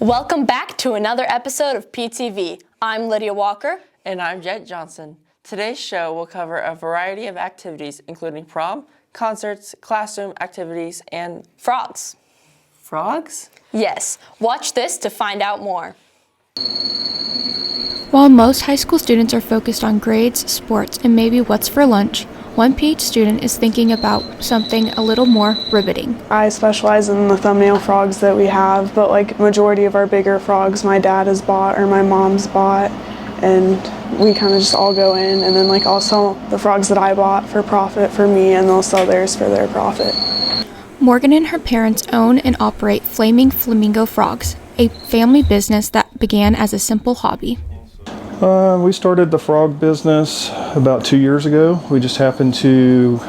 Welcome back to another episode of PTV. I'm Lydia Walker. And I'm Jet Johnson. Today's show will cover a variety of activities, including prom, concerts, classroom activities, and frogs. Frogs? Yes. Watch this to find out more. While most high school students are focused on grades, sports, and maybe what's for lunch, one PH student is thinking about something a little more riveting. I specialize in the thumbnail frogs that we have, but like majority of our bigger frogs my dad has bought or my mom's bought, and we kind of just all go in, and then like I'll sell the frogs that I bought for profit for me, and they'll sell theirs for their profit. Morgan and her parents own and operate Flaming Flamingo Frogs, a family business that began as a simple hobby. We started the frog business about 2 years ago. We just happened to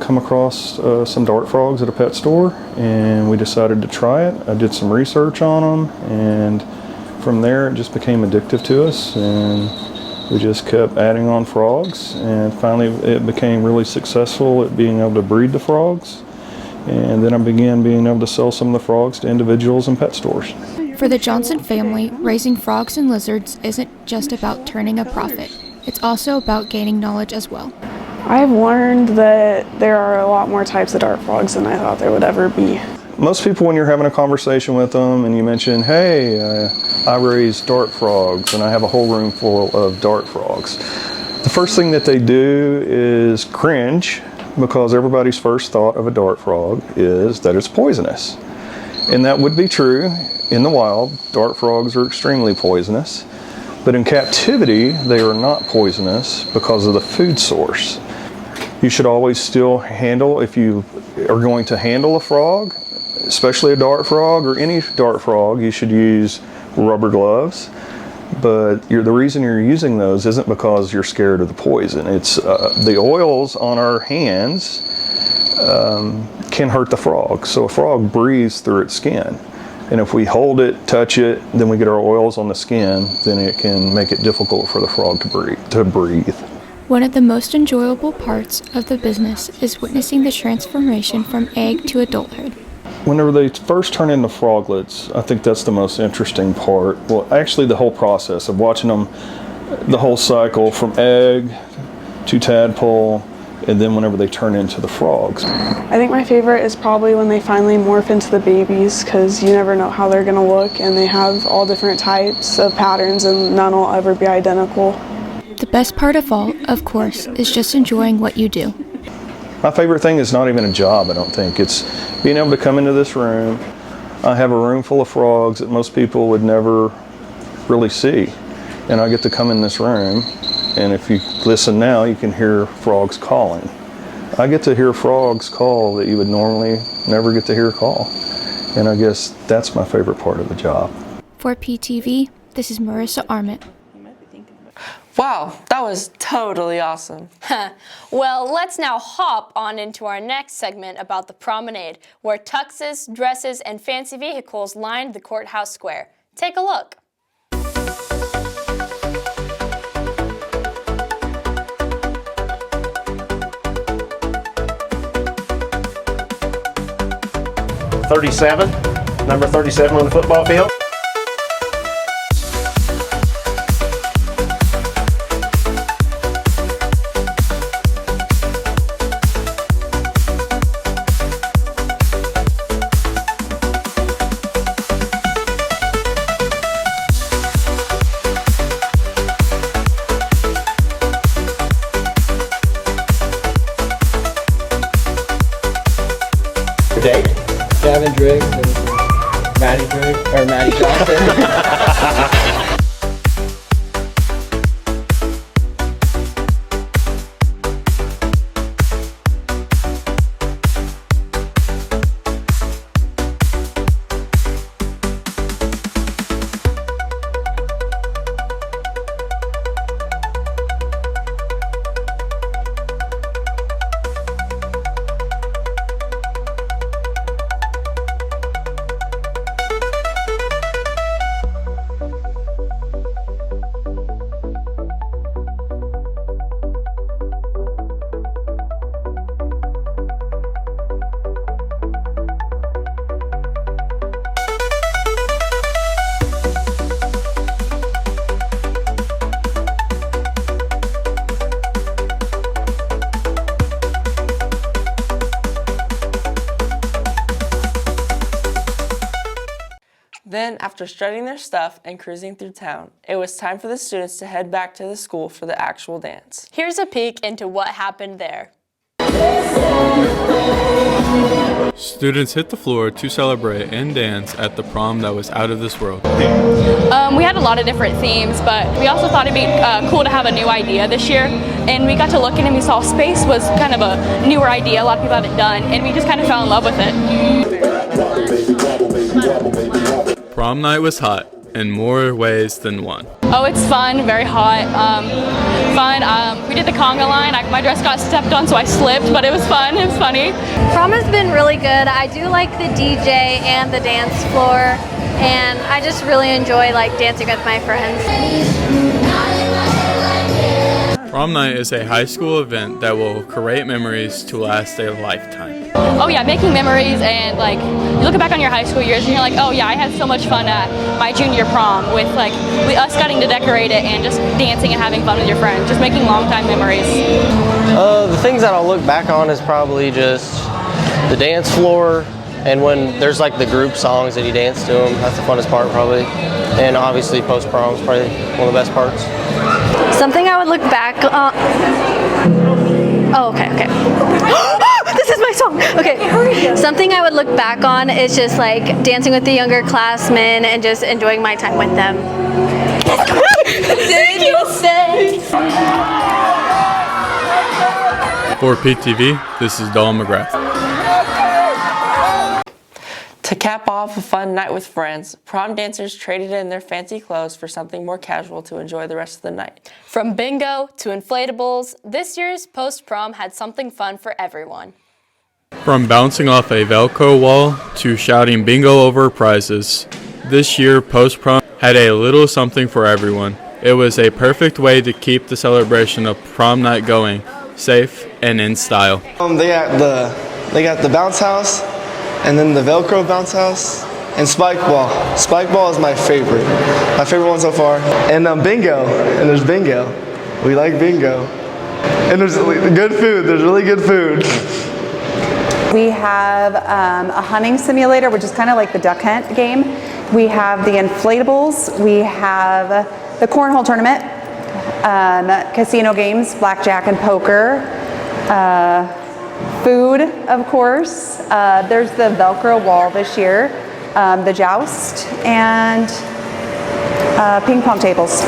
come across some dart frogs at a pet store, and we decided to try it. I did some research on them, and from there it just became addictive to us, and we just kept adding on frogs, and finally it became really successful at being able to breed the frogs, and then I began being able to sell some of the frogs to individuals and pet stores. For the Johnson family, raising frogs and lizards isn't just about turning a profit. It's also about gaining knowledge as well. I've learned that there are a lot more types of dart frogs than I thought there would ever be. Most people, when you're having a conversation with them and you mention, hey, I raise dart frogs and I have a whole room full of dart frogs, the first thing that they do is cringe, because everybody's first thought of a dart frog is that it's poisonous. And that would be true. In the wild, dart frogs are extremely poisonous, but in captivity, they are not poisonous because of the food source. You should always still handle, if you are going to handle a frog, especially a dart frog or any dart frog, you should use rubber gloves. But the reason you're using those isn't because you're scared of the poison. It's the oils on our hands can hurt the frog. So a frog breathes through its skin. And if we hold it, touch it, then we get our oils on the skin, then it can make it difficult for the frog to breathe. One of the most enjoyable parts of the business is witnessing the transformation from egg to adulthood. Whenever they first turn into froglets, I think that's the most interesting part. Well, actually the whole process of watching them, the whole cycle from egg to tadpole, and then whenever they turn into the frogs. I think my favorite is probably when they finally morph into the babies, because you never know how they're going to look, and they have all different types of patterns and none will ever be identical. The best part of all, of course, is just enjoying what you do. My favorite thing is not even a job, I don't think. It's being able to come into this room. I have a room full of frogs that most people would never really see. And I get to come in this room, and if you listen now, you can hear frogs calling. I get to hear frogs call that you would normally never get to hear call. And I guess that's my favorite part of the job. For PTV, this is Marissa Arment. Wow, that was totally awesome. Well, let's now hop on into our next segment about the promenade, where tuxes, dresses, and fancy vehicles lined the courthouse square. Take a look. Number 37 on the football field. Date? Gavin Driggs and Maddie Johnson. Then, after strutting their stuff and cruising through town, it was time for the students to head back to the school for the actual dance. Here's a peek into what happened there. Students hit the floor to celebrate and dance at the prom that was out of this world. We had a lot of different themes, but we also thought it'd be cool to have a new idea this year. And we got to looking and we saw space was kind of a newer idea. A lot of people haven't done, and we just kind of fell in love with it. Prom night was hot in more ways than one. Oh, it's fun, very hot, fun. We did the conga line. My dress got stepped on, so I slipped, but it was fun. It was funny. Prom has been really good. I do like the DJ and the dance floor, and I just really enjoy dancing with my friends. Prom night is a high school event that will create memories to last a lifetime. Oh yeah, making memories, and you look back on your high school years and you're like, oh yeah, I had so much fun at my junior prom with us getting to decorate it and just dancing and having fun with your friends, just making long time memories. The things that I'll look back on is probably just the dance floor, and when there's the group songs that you dance to them, that's the funnest part probably. And obviously post-prom is probably one of the best parts. Something I would look back on. Oh, okay. This is my song. Okay. Something I would look back on is just dancing with the younger classmen and just enjoying my time with them. Did you say? For PTV, this is Dahl McGrath. To cap off a fun night with friends, prom dancers traded in their fancy clothes for something more casual to enjoy the rest of the night. From bingo to inflatables, this year's post-prom had something fun for everyone. From bouncing off a Velcro wall to shouting bingo over prizes, this year post-prom had a little something for everyone. It was a perfect way to keep the celebration of prom night going, safe and in style. They got the bounce house, and then the Velcro bounce house, and spike ball. Spike ball is my favorite one so far. And bingo, and there's bingo. We like bingo. And there's good food, there's really good food. We have a hunting simulator, which is kind of like the duck hunt game. We have the inflatables, we have the cornhole tournament, casino games, blackjack and poker, food, of course. There's the Velcro wall this year, the joust, and ping pong tables.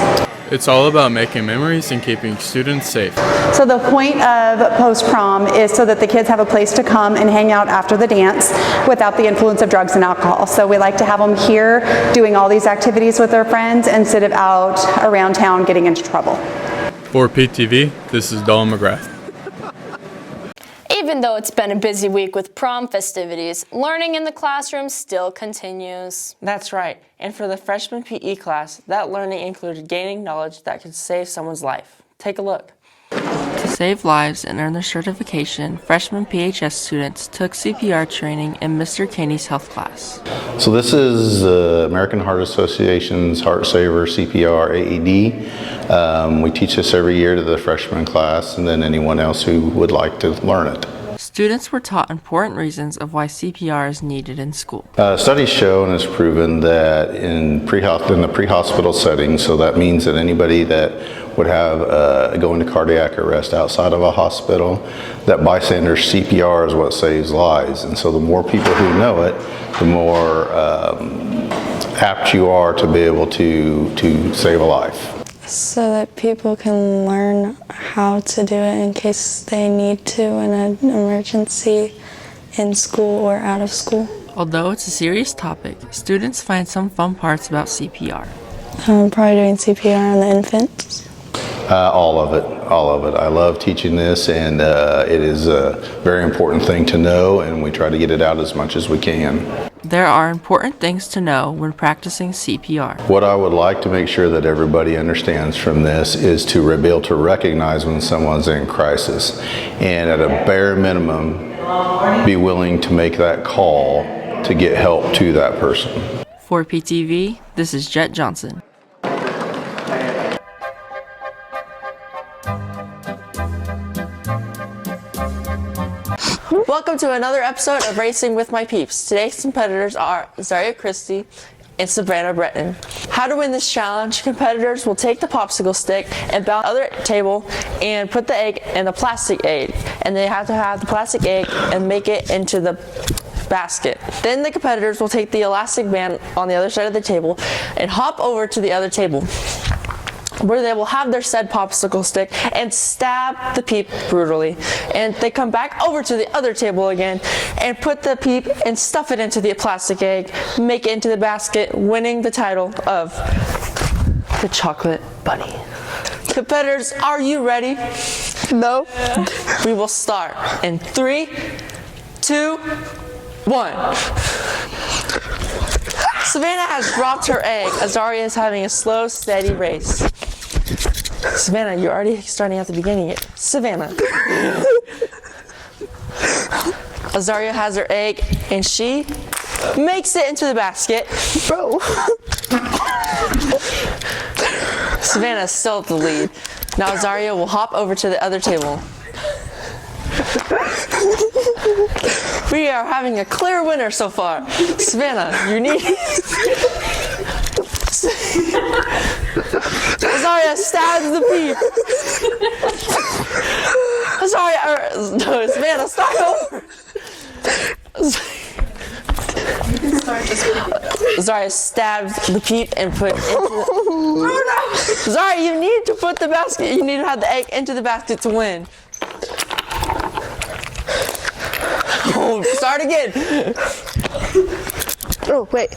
It's all about making memories and keeping students safe. So the point of post-prom is so that the kids have a place to come and hang out after the dance without the influence of drugs and alcohol. So we like to have them here doing all these activities with their friends instead of out around town getting into trouble. For PTV, this is Dahl McGrath. Even though it's been a busy week with prom festivities, learning in the classroom still continues. That's right, and for the freshman PE class, that learning included gaining knowledge that could save someone's life. Take a look. To save lives and earn their certification, freshman PHS students took CPR training in Mr. Caney's health class. So this is the American Heart Association's Heart Saver CPR AED. We teach this every year to the freshman class and then anyone else who would like to learn it. Students were taught important reasons of why CPR is needed in school. Studies show and has proven that in the pre-hospital setting, so that means that anybody that would have go into cardiac arrest outside of a hospital, that bystander CPR is what saves lives. And so the more people who know it, the more apt you are to be able to save a life. So that people can learn how to do it in case they need to in an emergency in school or out of school. Although it's a serious topic, students find some fun parts about CPR. I'm probably doing CPR on the infants. All of it. I love teaching this, and it is a very important thing to know, and we try to get it out as much as we can. There are important things to know when practicing CPR. What I would like to make sure that everybody understands from this is to be able to recognize when someone's in crisis, and at a bare minimum, be willing to make that call to get help to that person. For PTV, this is Jet Johnson. Welcome to another episode of Racing with My Peeps. Today's competitors are Zaria Christie and Savannah Breton. How to win this challenge: competitors will take the popsicle stick and bounce the other table and put the egg in the plastic egg, and they have to have the plastic egg and make it into the basket. Then the competitors will take the elastic band on the other side of the table and hop over to the other table, where they will have their said popsicle stick and stab the peep brutally. And they come back over to the other table again and put the peep and stuff it into the plastic egg, make it into the basket, winning the title of the Chocolate Bunny. Competitors, are you ready? No. We will start in 3, 2, 1. Savannah has dropped her egg. Azaria is having a slow, steady race. Savannah, you're already starting at the beginning. Savannah. Azaria has her egg, and she makes it into the basket. Bro. Savannah is still at the lead. Now Azaria will hop over to the other table. We are having a clear winner so far. Savannah, you need... Azaria stabs the peep. No, Savannah, start over. Azaria stabs the peep and put into the... Azaria, you need to put the basket, you need to have the egg into the basket to win. Oh, start again. Oh, wait.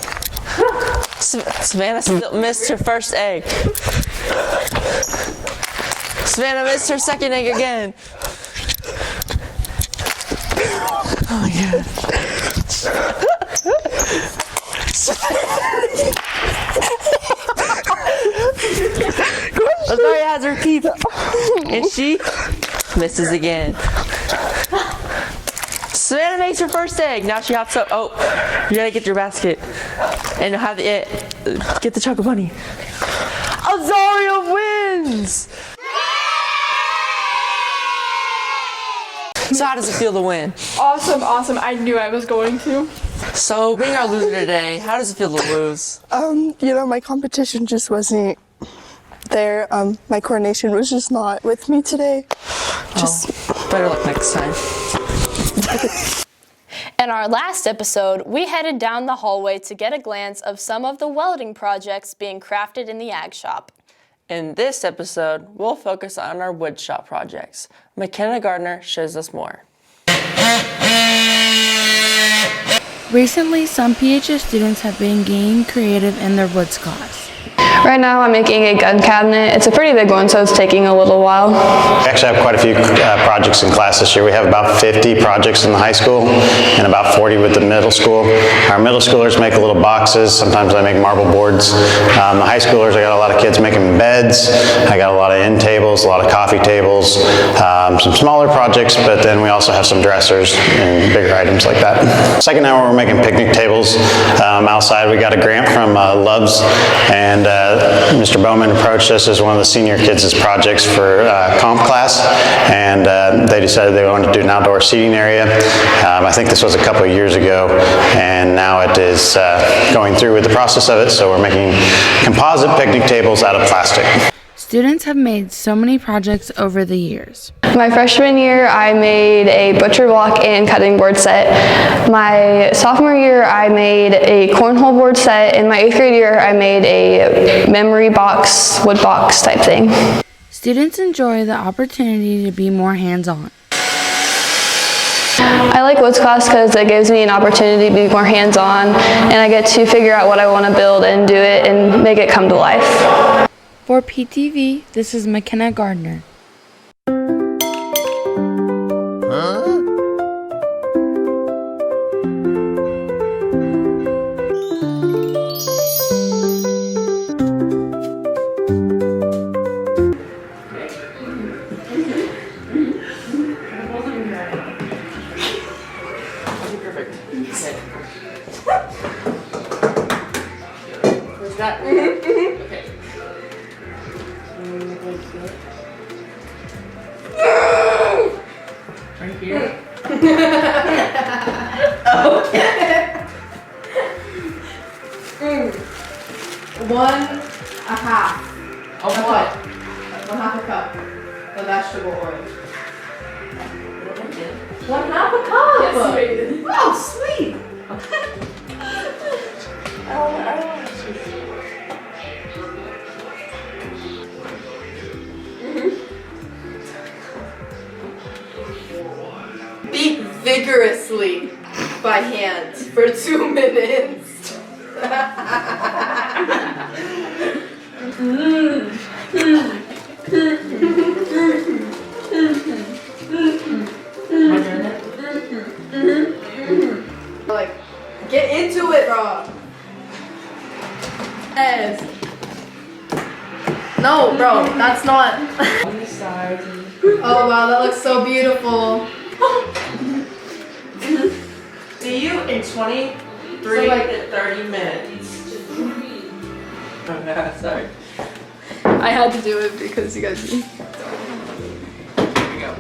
Savannah still missed her first egg. Savannah missed her second egg again. Oh my God. Azaria has her peep, and she misses again. Savannah makes her first egg. Now she hops up. Oh, you gotta get your basket and have it. Get the Chocolate Bunny. Azaria wins. So how does it feel to win? Awesome, awesome. I knew I was going to. So being our loser today, how does it feel to lose? My competition just wasn't there. My coordination was just not with me today. Better luck next time. In our last episode, we headed down the hallway to get a glance of some of the welding projects being crafted in the ag shop. In this episode, we'll focus on our wood shop projects. McKenna Gardner shows us more. Recently, some PHS students have been getting creative in their woods class. Right now I'm making a gun cabinet. It's a pretty big one, so it's taking a little while. We actually have quite a few projects in class this year. We have about 50 projects in the high school and about 40 with the middle school. Our middle schoolers make little boxes. Sometimes I make marble boards. The high schoolers, I got a lot of kids making beds. I got a lot of end tables, a lot of coffee tables, some smaller projects, but then we also have some dressers and bigger items like that. Second hour, we're making picnic tables. Outside, we got a grant from Love's, and Mr. Bowman approached us as one of the senior kids' projects for comp class, and they decided they wanted to do an outdoor seating area. I think this was a couple of years ago, and now it is going through with the process of it, so we're making composite picnic tables out of plastic. Students have made so many projects over the years. My freshman year, I made a butcher block and cutting board set. My sophomore year, I made a cornhole board set. In my 8th grade year, I made a memory box, wood box type thing. Students enjoy the opportunity to be more hands-on. I like woods class because it gives me an opportunity to be more hands-on, and I get to figure out what I want to build and do it and make it come to life. For PTV, this is McKenna Gardner. Right here. Okay. 1.5. Of what? 1/2 a cup of vegetable oil. 1/2 a cup? Yes, sweet. Oh, sweet. I don't want to. Beat vigorously by hand for 2 minutes. Like, get into it, bro. Yes. No, bro, that's not. Oh wow, that looks so beautiful. See you in 23 to 30 minutes. Oh no, sorry. I had to do it because you guys. Here we go.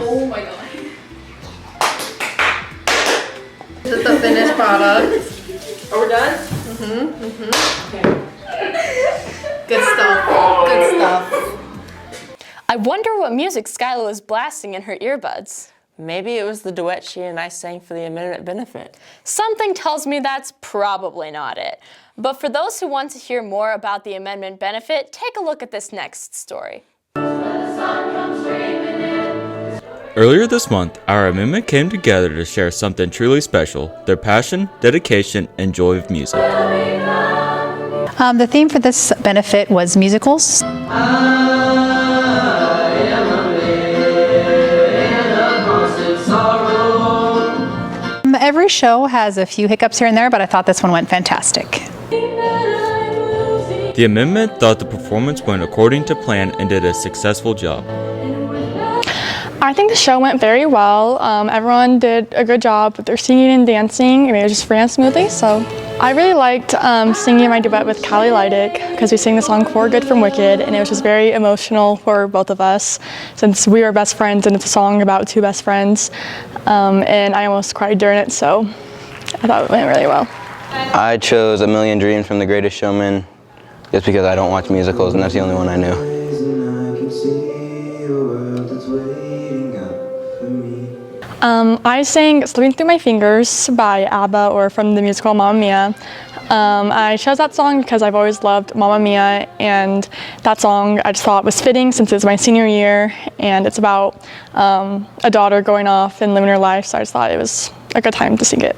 Oh my god. This is the finished product. Are we done? Okay. Good stuff. Good stuff. I wonder what music Skyla was blasting in her earbuds. Maybe it was the duet she and I sang for the amendment benefit. Something tells me that's probably not it. But for those who want to hear more about the amendment benefit, take a look at this next story. Earlier this month, our amendment came together to share something truly special, their passion, dedication, and joy of music. The theme for this benefit was musicals. Every show has a few hiccups here and there, but I thought this one went fantastic. The amendment thought the performance went according to plan and did a successful job. I think the show went very well. Everyone did a good job with their singing and dancing. I mean, it just ran smoothly. So I really liked singing my duet with Callie Leidick because we sang the song For Good from Wicked, and it was just very emotional for both of us since we were best friends and it's a song about two best friends. And I almost cried during it, so I thought it went really well. I chose A Million Dreams from The Greatest Showman just because I don't watch musicals and that's the only one I knew. I sang Slipping Through My Fingers by ABBA, or from the musical Mamma Mia. I chose that song because I've always loved Mamma Mia, and that song I just thought was fitting since it's my senior year and it's about a daughter going off and living her life, so I just thought it was a good time to sing it.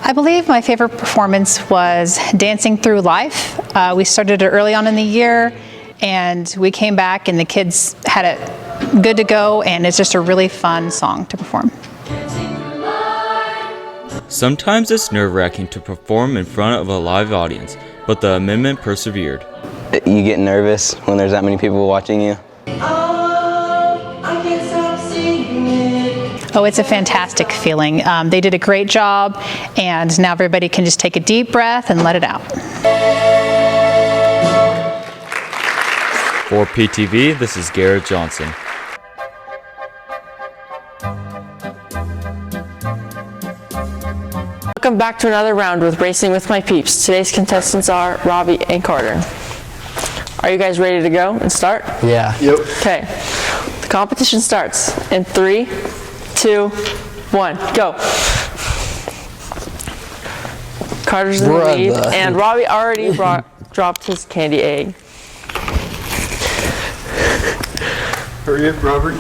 I believe my favorite performance was Dancing Through Life. We started it early on in the year and we came back and the kids had it good to go, and it's just a really fun song to perform. Sometimes it's nerve-wracking to perform in front of a live audience, but the amendment persevered. You get nervous when there's that many people watching you? Oh, it's a fantastic feeling. They did a great job, and now everybody can just take a deep breath and let it out. For PTV, this is Garrett Johnson. Welcome back to another round with Racing with My Peeps. Today's contestants are Robbie and Carter. Are you guys ready to go and start? Yeah. Yep. Okay. The competition starts in 3, 2, 1, go. Carter's in the lead, and Robbie already dropped his candy egg. Hurry up, Robert.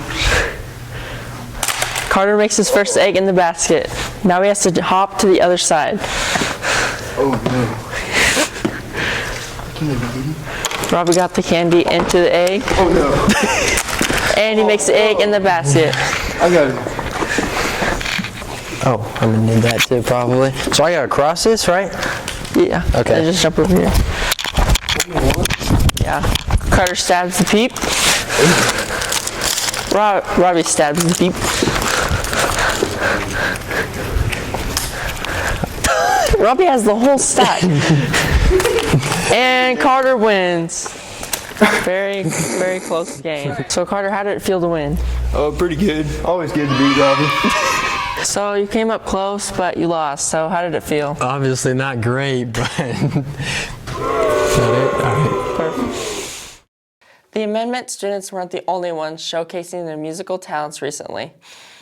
Carter makes his first egg in the basket. Now he has to hop to the other side. Oh no. Can I be eating? Robbie got the candy into the egg. Oh no. And he makes the egg in the basket. I got it. Oh, I'm gonna need that too, probably. So I gotta cross this, right? Yeah. Okay. And just jump over here. Yeah. Carter stabs the peep. Robbie stabs the peep. Robbie has the whole stack. And Carter wins. Very, very close game. So Carter, how did it feel to win? Oh, pretty good. Always good to beat Robbie. So you came up close, but you lost. So how did it feel? Obviously not great, but Perfect. The amendment students weren't the only ones showcasing their musical talents recently.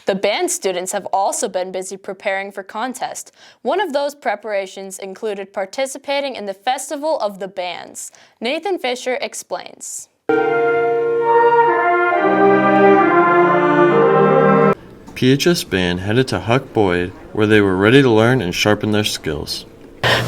The band students have also been busy preparing for contests. One of those preparations included participating in the Festival of the Bands. Nathan Fisher explains. PHS band headed to Huck Boyd, where they were ready to learn and sharpen their skills.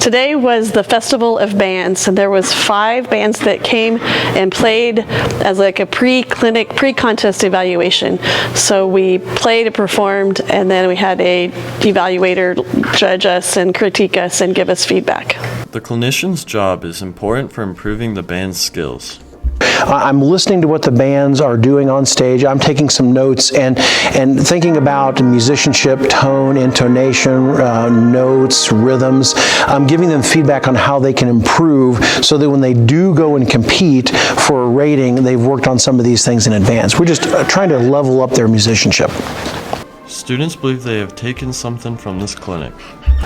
Today was the Festival of Bands, and there was 5 bands that came and played as like a pre-contest evaluation. So we played and performed, and then we had a evaluator judge us and critique us and give us feedback. The clinician's job is important for improving the band's skills. I'm listening to what the bands are doing on stage. I'm taking some notes and thinking about musicianship, tone, intonation, notes, rhythms. I'm giving them feedback on how they can improve so that when they do go and compete for a rating, they've worked on some of these things in advance. We're just trying to level up their musicianship. Students believe they have taken something from this clinic.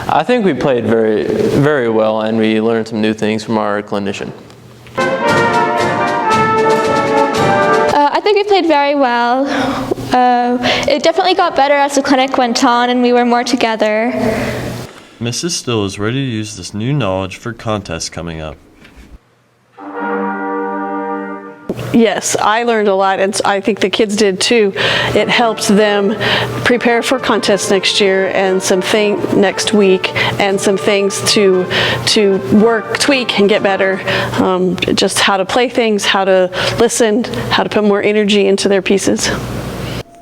I think we played very, very well, and we learned some new things from our clinician. I think we played very well. It definitely got better as the clinic went on and we were more together. Mrs. Still is ready to use this new knowledge for contests coming up. Yes, I learned a lot, and I think the kids did too. It helped them prepare for contests next year and next week, and some things to work, tweak, and get better. Just how to play things, how to listen, how to put more energy into their pieces.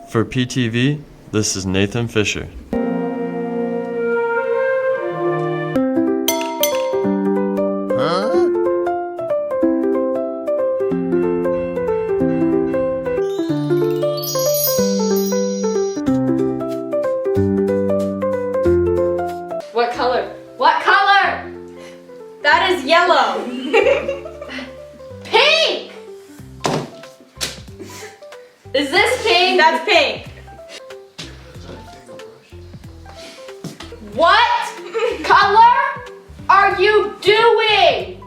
For PTV, this is Nathan Fisher. What color? What color? That is yellow. Pink! Is this pink? That's pink. What color are you doing?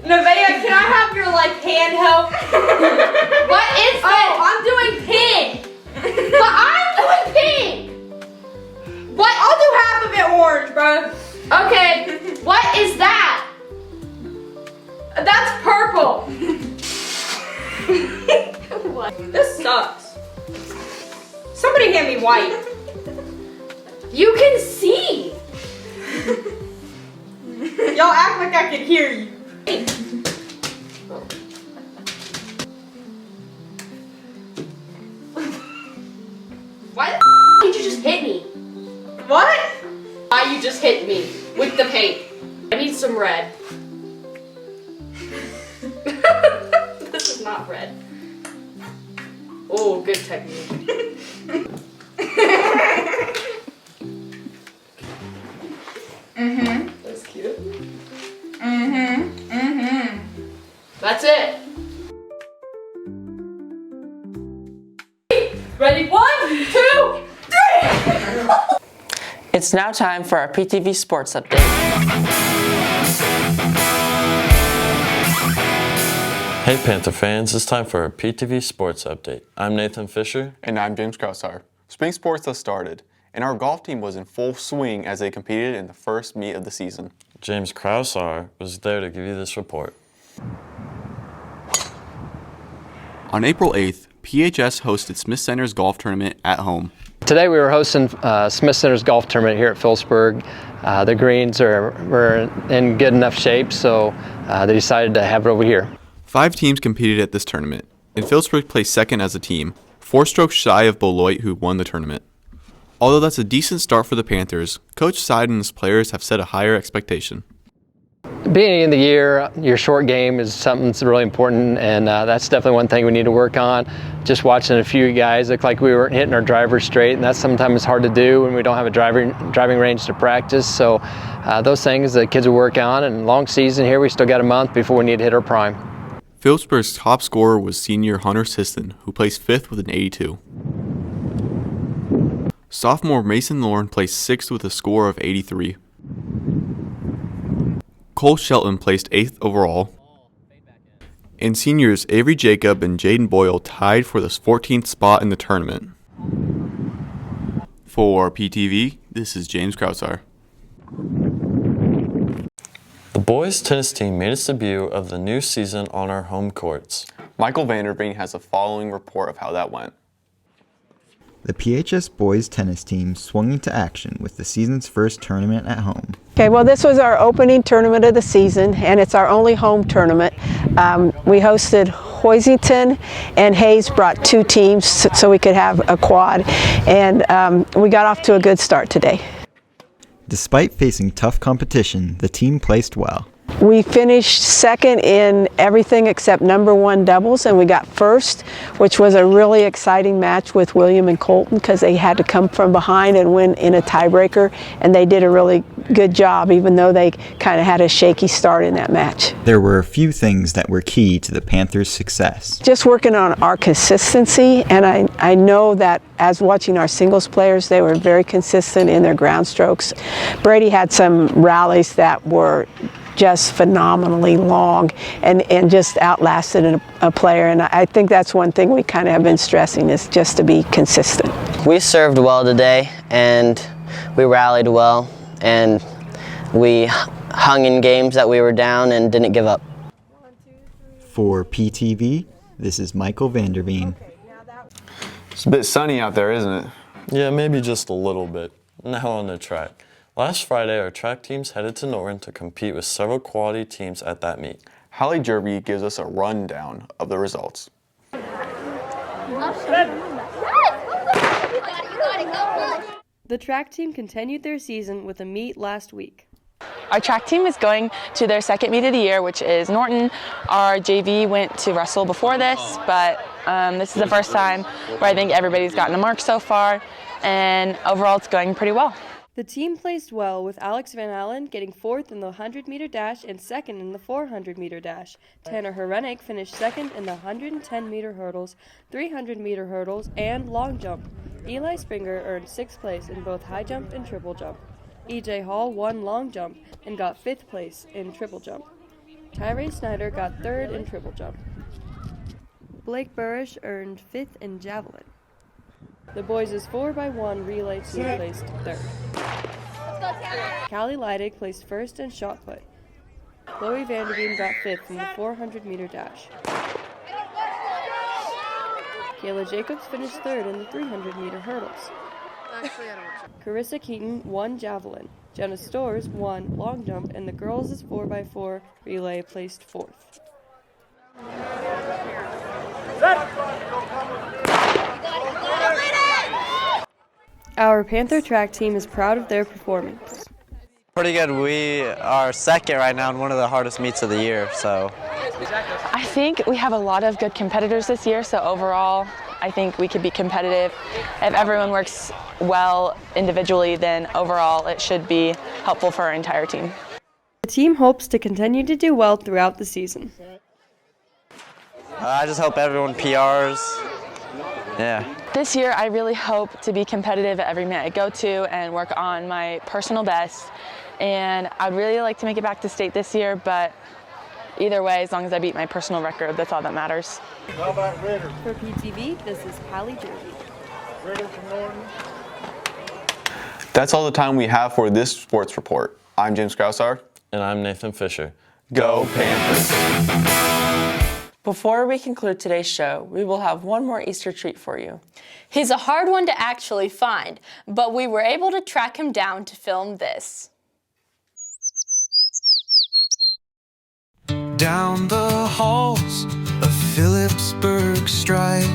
Nevaeh, can I have your hand help? What is this? Oh, I'm doing pink. But I'm doing pink. What? I'll do half of it orange, bro. Okay, what is that? That's purple. What? This sucks. Somebody hand me white. You can see. Y'all act like I can hear you. Why the did you just hit me? What? Why you just hit me with the paint? I need some red. This is not red. Oh, good technique. That's cute. That's it. Ready? 1, 2, 3! It's now time for our PTV Sports Update. Hey Panther fans, it's time for our PTV Sports Update. I'm Nathan Fisher. And I'm James Krausar. Spring sports has started, and our golf team was in full swing as they competed in the first meet of the season. James Krausar was there to give you this report. On April 8th, PHS hosted Smith Center's golf tournament at home. Today we were hosting Smith Center's golf tournament here at Phillipsburg. The greens were in good enough shape, so they decided to have it over here. 5 teams competed at this tournament, and Phillipsburg placed second as a team, 4 strokes shy of Beloit, who won the tournament. Although that's a decent start for the Panthers, Coach Seid and his players have set a higher expectation. beginning of the year, your short game is something that's really important, and that's definitely one thing we need to work on. Just watching a few guys look like we weren't hitting our drivers straight, and that's sometimes hard to do when we don't have a driving range to practice. So those things the kids will work on, and long season here, we still got a month before we need to hit our prime. Phillipsburg's top scorer was senior Hunter Siston, who placed 5th with an 82. Sophomore Mason Lauren placed 6th with a score of 83. Cole Shelton placed 8th overall. And seniors Avery Jacob and Jaden Boyle tied for the 14th spot in the tournament. For PTV, this is James Krausar. The boys tennis team made its debut of the new season on our home courts. Michael Vanderveen has the following report of how that went. The PHS boys tennis team swung into action with the season's first tournament at home. Okay, well, this was our opening tournament of the season, and it's our only home tournament. We hosted Hoisington, and Hayes brought 2 teams so we could have a quad, and we got off to a good start today. Despite facing tough competition, the team placed well. We finished second in everything except number 1 doubles, and we got first, which was a really exciting match with William and Colton because they had to come from behind and win in a tiebreaker, and they did a really good job even though they kind of had a shaky start in that match. There were a few things that were key to the Panthers' success. Just working on our consistency, and I know that as watching our singles players, they were very consistent in their ground strokes. Brady had some rallies that were just phenomenally long and just outlasted a player, and I think that's one thing we kind of have been stressing is just to be consistent. We served well today, and we rallied well, and we hung in games that we were down and didn't give up. For PTV, this is Michael Vanderveen. It's a bit sunny out there, isn't it? Yeah, maybe just a little bit. Now on the track. Last Friday, our track teams headed to Norton to compete with several quality teams at that meet. Hallie Jerby gives us a rundown of the results. The track team continued their season with a meet last week. Our track team is going to their second meet of the year, which is Norton. Our JV went to Russell before this, but this is the first time where I think everybody's gotten a mark so far, and overall it's going pretty well. The team placed well, with Alex Van Allen getting 4th in the 100-meter dash and 2nd in the 400-meter dash. Tanner Herenek finished 2nd in the 110-meter hurdles, 300-meter hurdles, and long jump. Eli Springer earned 6th place in both high jump and triple jump. EJ Hall won long jump and got 5th place in triple jump. Tyree Snyder got 3rd in triple jump. Blake Burrish earned 5th in javelin. The boys' 4x1 relay team placed 3rd. Callie Leidig placed 1st in shot put. Chloe Vanderveen got 5th in the 400-meter dash. Kayla Jacobs finished 3rd in the 300-meter hurdles. Carissa Keaton won javelin. Jenna Storrs won long jump, and the girls' 4x4 relay placed 4th. Our Panther track team is proud of their performance. Pretty good. We are second right now in one of the hardest meets of the year, so. I think we have a lot of good competitors this year, so overall I think we could be competitive. If everyone works well individually, then overall it should be helpful for our entire team. The team hopes to continue to do well throughout the season. I just hope everyone PRs. Yeah. This year I really hope to be competitive at every meet I go to and work on my personal best. And I'd really like to make it back to state this year, but either way, as long as I beat my personal record, that's all that matters. How about Ritter? For PTV, this is Hallie Jerby. Ritter from Norton. That's all the time we have for this sports report. I'm James Krausar. And I'm Nathan Fisher. Go Panthers! Before we conclude today's show, we will have one more Easter treat for you. He's a hard one to actually find, but we were able to track him down to film this. Down the halls of Phillipsburg stride,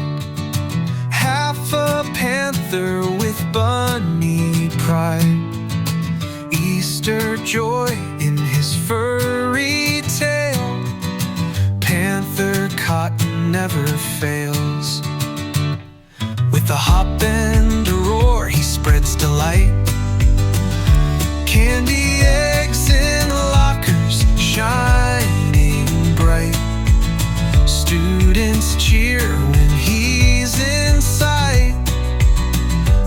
half a panther with bunny pride, Easter joy in his furry never fails. With a hop and a roar, he spreads delight. Candy eggs in lockers, shining bright. Students cheer when he's in sight.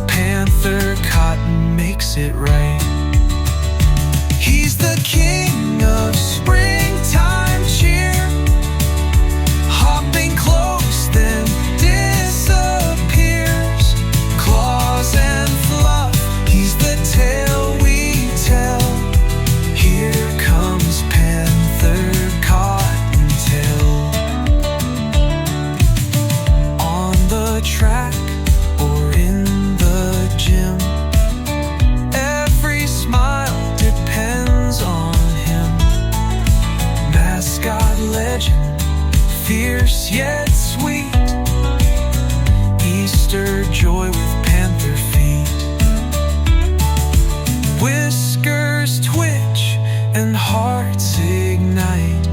Panther cotton makes it right. He's the king of springtime cheer. Hopping close, then disappears. Claws and fluff, he's the tale we tell. Here comes Panther Cottontail. On the track or in the gym, every smile depends on him. Mascot legend, fierce yet sweet. Easter joy with panther feet. Whiskers twitch and hearts ignite.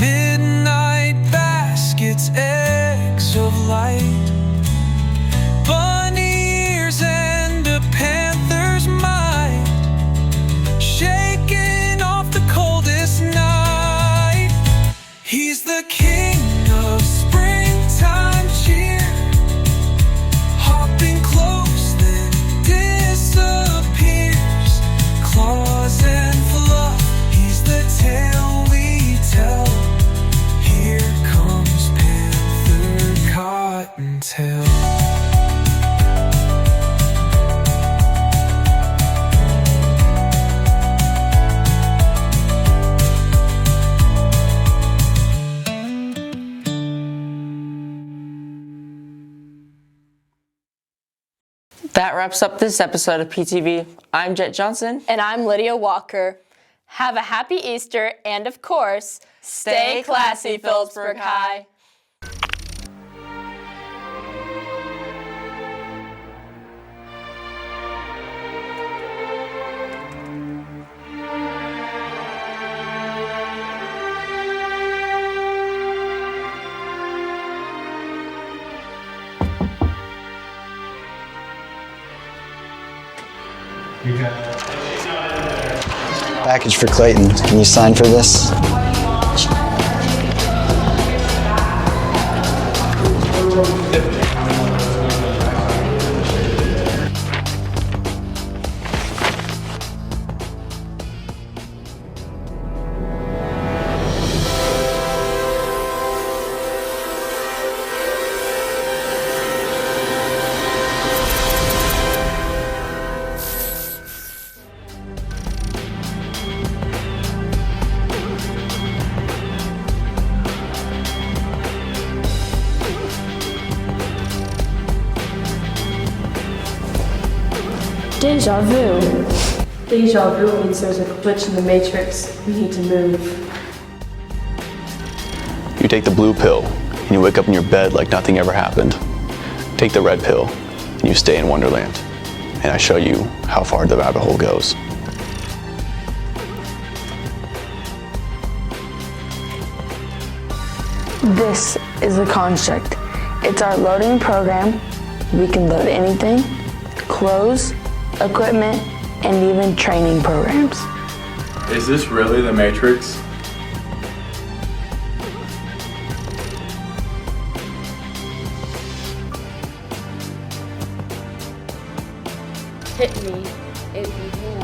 Midnight baskets, eggs of light. Bunny ears and a panther's mind, shaking off the coldest night. He's the king of springtime cheer. Hopping close, then disappears. Claws and fluff, he's the tale we tell. Here comes Panther Cottontail. That wraps up this episode of PTV. I'm Jet Johnson. And I'm Lydia Walker. Have a happy Easter, and of course, stay classy, Phillipsburg High. Package for Clayton. Can you sign for this? Deja vu. Deja vu means there's a glitch in the matrix. We need to move. You take the blue pill and you wake up in your bed like nothing ever happened. Take the red pill and you stay in Wonderland. And I show you how far the rabbit hole goes. This is a construct. It's our loading program. We can load anything, clothes, equipment, and even training programs. Is this really the Matrix? Hit me if you can.